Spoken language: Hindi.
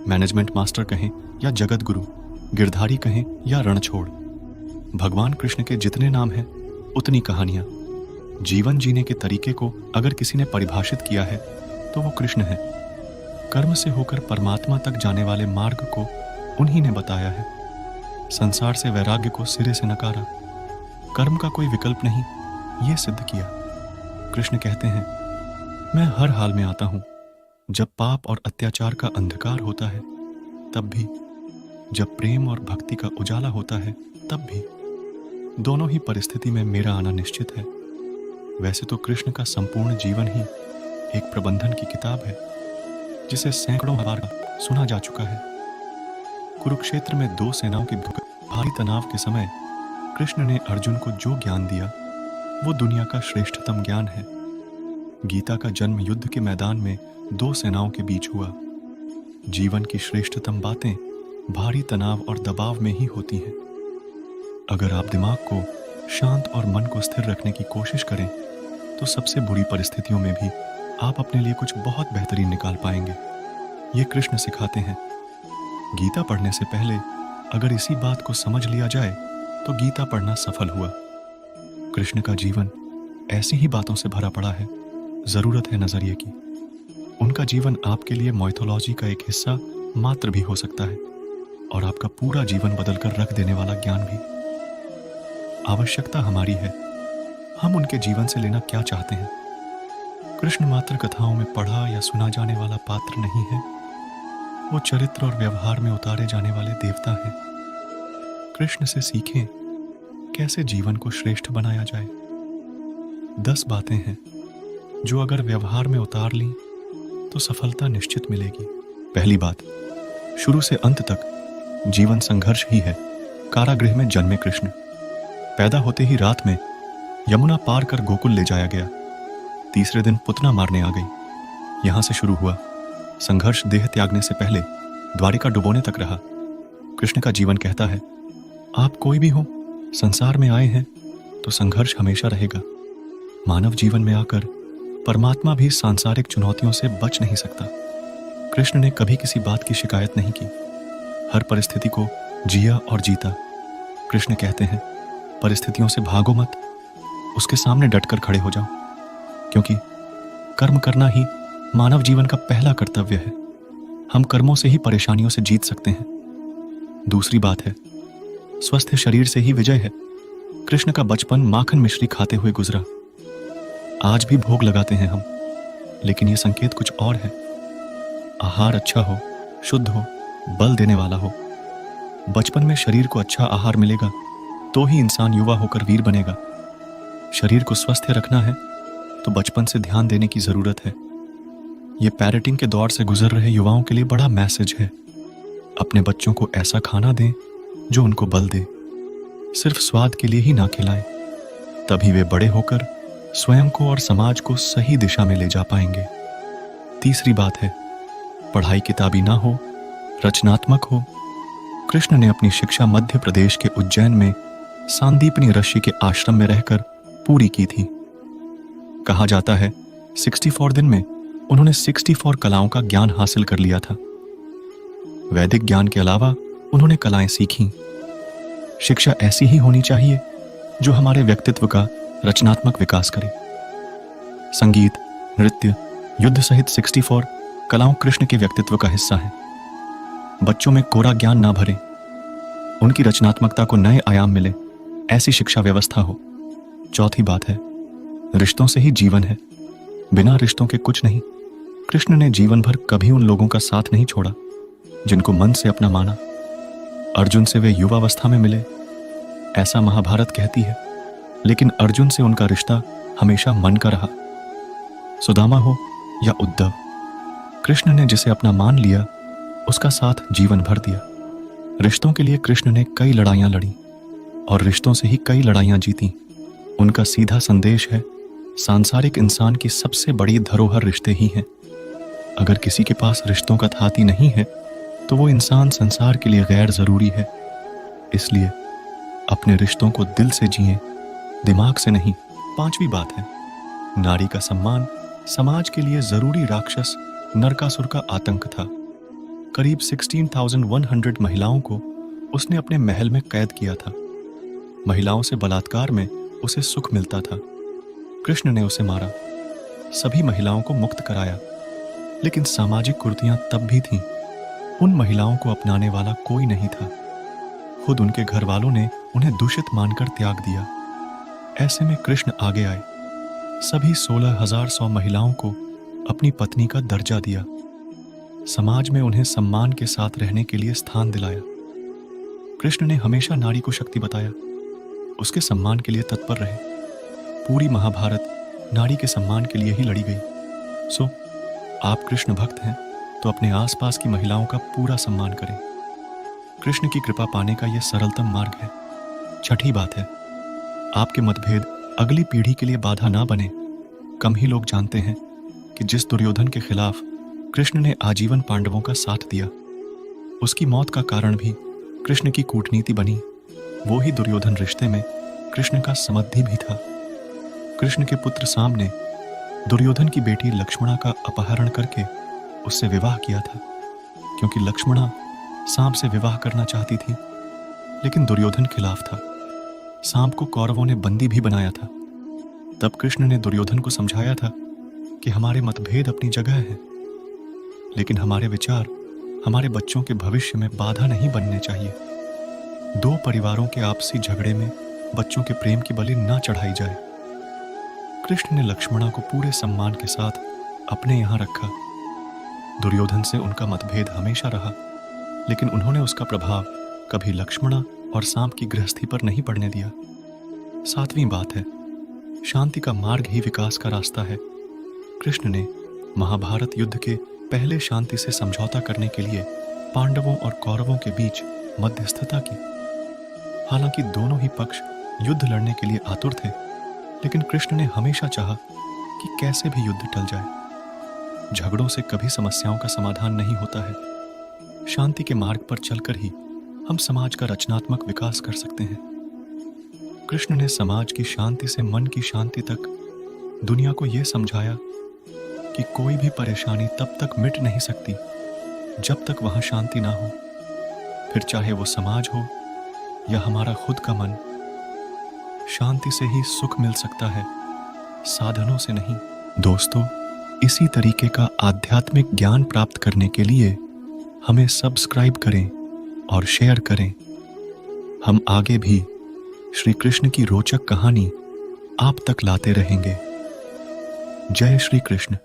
मैनेजमेंट मास्टर कहें या जगत गुरु, गिरधारी कहें या रणछोड़, भगवान कृष्ण के जितने नाम हैं उतनी कहानियां। जीवन जीने के तरीके को अगर किसी ने परिभाषित किया है तो वो कृष्ण है। कर्म से होकर परमात्मा तक जाने वाले मार्ग को उन्हीं ने बताया है। संसार से वैराग्य को सिरे से नकारा, कर्म का कोई विकल्प नहीं, ये सिद्ध किया। कृष्ण कहते हैं, मैं हर हाल में आता हूं, जब पाप और अत्याचार का अंधकार होता है तब भी, जब प्रेम और भक्ति का उजाला होता है तब भी। दोनों ही परिस्थिति में मेरा आना निश्चित है। वैसे तो कृष्ण का संपूर्ण जीवन ही एक प्रबंधन की किताब है, जिसे सैकड़ों बार सुना जा चुका है। कुरुक्षेत्र में दो सेनाओं के भारी तनाव के समय कृष्ण ने अर्जुन को जो ज्ञान दिया वो दुनिया का श्रेष्ठतम ज्ञान है। गीता का जन्म युद्ध के मैदान में दो सेनाओं के बीच हुआ। जीवन की श्रेष्ठतम बातें भारी तनाव और दबाव में ही होती हैं। अगर आप दिमाग को शांत और मन को स्थिर रखने की कोशिश करें तो सबसे बुरी परिस्थितियों में भी आप अपने लिए कुछ बहुत बेहतरीन निकाल पाएंगे। ये कृष्ण सिखाते हैं। गीता पढ़ने से पहले अगर इसी बात को समझ लिया जाए तो गीता पढ़ना सफल हुआ। कृष्ण का जीवन ऐसी ही बातों से भरा पड़ा है। जरूरत है नजरिए की। उनका जीवन आपके लिए माइथोलॉजी का एक हिस्सा मात्र भी हो सकता है और आपका पूरा जीवन बदलकर रख देने वाला ज्ञान भी। आवश्यकता हमारी है, हम उनके जीवन से लेना क्या चाहते हैं। कृष्ण मात्र कथाओं में पढ़ा या सुना जाने वाला पात्र नहीं है, वो चरित्र और व्यवहार में उतारे जाने वाले देवता हैं। कृष्ण से सीखें कैसे जीवन को श्रेष्ठ बनाया जाए। 10 बातें हैं जो अगर व्यवहार में उतार ली तो सफलता निश्चित मिलेगी। पहली बात, शुरू से अंत तक जीवन संघर्ष ही है। कारागृह में जन्मे कृष्ण, पैदा होते ही रात में यमुना पार कर गोकुल ले जाया गया। तीसरे दिन पुतना मारने आ गई। यहां से शुरू हुआ संघर्ष। देह त्यागने से पहले द्वारिका डुबोने तक रहा। कृष्ण का जीवन कहता है, आप कोई भी हो, संसार में आए हैं तो संघर्ष हमेशा रहेगा। मानव जीवन में आकर परमात्मा भी सांसारिक चुनौतियों से बच नहीं सकता। कृष्ण ने कभी किसी बात की शिकायत नहीं की, हर परिस्थिति को जिया और जीता। कृष्ण कहते हैं, परिस्थितियों से भागो मत, उसके सामने डटकर खड़े हो जाओ, क्योंकि कर्म करना ही मानव जीवन का पहला कर्तव्य है। हम कर्मों से ही परेशानियों से जीत सकते हैं। दूसरी बात है, स्वस्थ शरीर से ही विजय है। कृष्ण का बचपन माखन मिश्री खाते हुए गुजरा। आज भी भोग लगाते हैं हम, लेकिन यह संकेत कुछ और है। आहार अच्छा हो, शुद्ध हो, बल देने वाला हो। बचपन में शरीर को अच्छा आहार मिलेगा तो ही इंसान युवा होकर वीर बनेगा। शरीर को स्वस्थ रखना है तो बचपन से ध्यान देने की जरूरत है। ये पैरेटिंग के दौर से गुजर रहे युवाओं के लिए बड़ा मैसेज है। अपने बच्चों को ऐसा खाना दें जो उनको बल दे, सिर्फ स्वाद के लिए ही ना खिलाएं। तभी वे बड़े होकर स्वयं को और समाज को सही दिशा में ले जा पाएंगे। तीसरी बात है, पढ़ाई किताबी ना हो, रचनात्मक हो। कृष्ण ने अपनी शिक्षा मध्य प्रदेश के उज्जैन में सांदीपनी ऋषि के आश्रम में रहकर पूरी की थी। कहा जाता है 64 दिन में उन्होंने 64 कलाओं का ज्ञान हासिल कर लिया था। वैदिक ज्ञान के अलावा उन्होंने कलाएं सीखीं। शिक्षा ऐसी ही होनी चाहिए जो हमारे व्यक्तित्व का रचनात्मक विकास करे। संगीत, नृत्य, युद्ध सहित 64 कलाओं कृष्ण के व्यक्तित्व का हिस्सा है। बच्चों में कोरा ज्ञान ना भरे, उनकी रचनात्मकता को नए आयाम मिले, ऐसी शिक्षा व्यवस्था हो। चौथी बात है, रिश्तों से ही जीवन है, बिना रिश्तों के कुछ नहीं। कृष्ण ने जीवन भर कभी उन लोगों का साथ नहीं छोड़ा जिनको मन से अपना माना। अर्जुन से वे युवावस्था में मिले, ऐसा महाभारत कहती है, लेकिन अर्जुन से उनका रिश्ता हमेशा मन का रहा। सुदामा हो या उद्धव, कृष्ण ने जिसे अपना मान लिया उसका साथ जीवन भर दिया। रिश्तों के लिए कृष्ण ने कई लड़ाइयां लड़ी और रिश्तों से ही कई लड़ाइयां जीती। उनका सीधा संदेश है, सांसारिक इंसान की सबसे बड़ी धरोहर रिश्ते ही हैं। अगर किसी के पास रिश्तों का थाती नहीं है तो वो इंसान संसार के लिए गैर जरूरी है। इसलिए अपने रिश्तों को दिल से जिएं, दिमाग से नहीं। 5वीं बात है, नारी का सम्मान समाज के लिए जरूरी। राक्षस नरकासुर का आतंक था। करीब 16,100 महिलाओं को उसने अपने महल में कैद किया था। महिलाओं से बलात्कार में उसे सुख मिलता था। कृष्ण ने उसे मारा, सभी महिलाओं को मुक्त कराया, लेकिन सामाजिक कुरीतियां तब भी थीं। उन महिलाओं को अपनाने वाला कोई नहीं था। खुद उनके घर वालों ने उन्हें दूषित मानकर त्याग दिया। ऐसे में कृष्ण आगे आए, सभी 16,100 महिलाओं को अपनी पत्नी का दर्जा दिया, समाज में उन्हें सम्मान के साथ रहने के लिए स्थान दिलाया। कृष्ण ने हमेशा नारी को शक्ति बताया, उसके सम्मान के लिए तत्पर रहे। पूरी महाभारत नारी के सम्मान के लिए ही लड़ी गई। सो आप कृष्ण भक्त हैं तो अपने आसपास की महिलाओं का पूरा सम्मान करें। कृष्ण की कृपा पाने का यह सरलतम मार्ग है। छठी बात है, आपके मतभेद अगली पीढ़ी के लिए बाधा ना बने। कम ही लोग जानते हैं कि जिस दुर्योधन के खिलाफ कृष्ण ने आजीवन पांडवों का साथ दिया, उसकी मौत का कारण भी कृष्ण की कूटनीति बनी। वो ही दुर्योधन रिश्ते में कृष्ण का समर्थी भी था। कृष्ण के पुत्र साम ने दुर्योधन की बेटी लक्ष्मणा का अपहरण करके उससे विवाह किया था, क्योंकि लक्ष्मणा सांप से विवाह करना चाहती थी, लेकिन दुर्योधन खिलाफ था। सांप को कौरवों ने बंदी भी बनाया था। तब कृष्ण ने दुर्योधन को समझाया था कि हमारे मतभेद अपनी जगह है, लेकिन हमारे विचार हमारे बच्चों के भविष्य में बाधा नहीं बनने चाहिए। दो परिवारों के आपसी झगड़े में बच्चों के प्रेम की बलि ना चढ़ाई जाए। कृष्ण ने लक्ष्मणा को पूरे सम्मान के साथ अपने यहां रखा। दुर्योधन से उनका मतभेद हमेशा रहा, लेकिन उन्होंने उसका प्रभाव कभी लक्ष्मणा और सांप की गृहस्थी पर नहीं पड़ने दिया। सातवीं बात है, शांति का मार्ग ही विकास का रास्ता है। कृष्ण ने महाभारत युद्ध के पहले शांति से समझौता करने के लिए पांडवों और कौरवों के बीच मध्यस्थता की। हालांकि दोनों ही पक्ष युद्ध लड़ने के लिए आतुर थे, लेकिन कृष्ण ने हमेशा चाहा कि कैसे भी युद्ध टल जाए। झगड़ों से कभी समस्याओं का समाधान नहीं होता है। शांति के मार्ग पर चलकर ही हम समाज का रचनात्मक विकास कर सकते हैं। कृष्ण ने समाज की शांति से मन की शांति तक दुनिया को यह समझाया कि कोई भी परेशानी तब तक मिट नहीं सकती जब तक वहां शांति ना हो, फिर चाहे वो समाज हो या हमारा खुद का मन। शांति से ही सुख मिल सकता है, साधनों से नहीं। दोस्तों, इसी तरीके का आध्यात्मिक ज्ञान प्राप्त करने के लिए हमें सब्सक्राइब करें और शेयर करें। हम आगे भी श्री कृष्ण की रोचक कहानी आप तक लाते रहेंगे। जय श्री कृष्ण।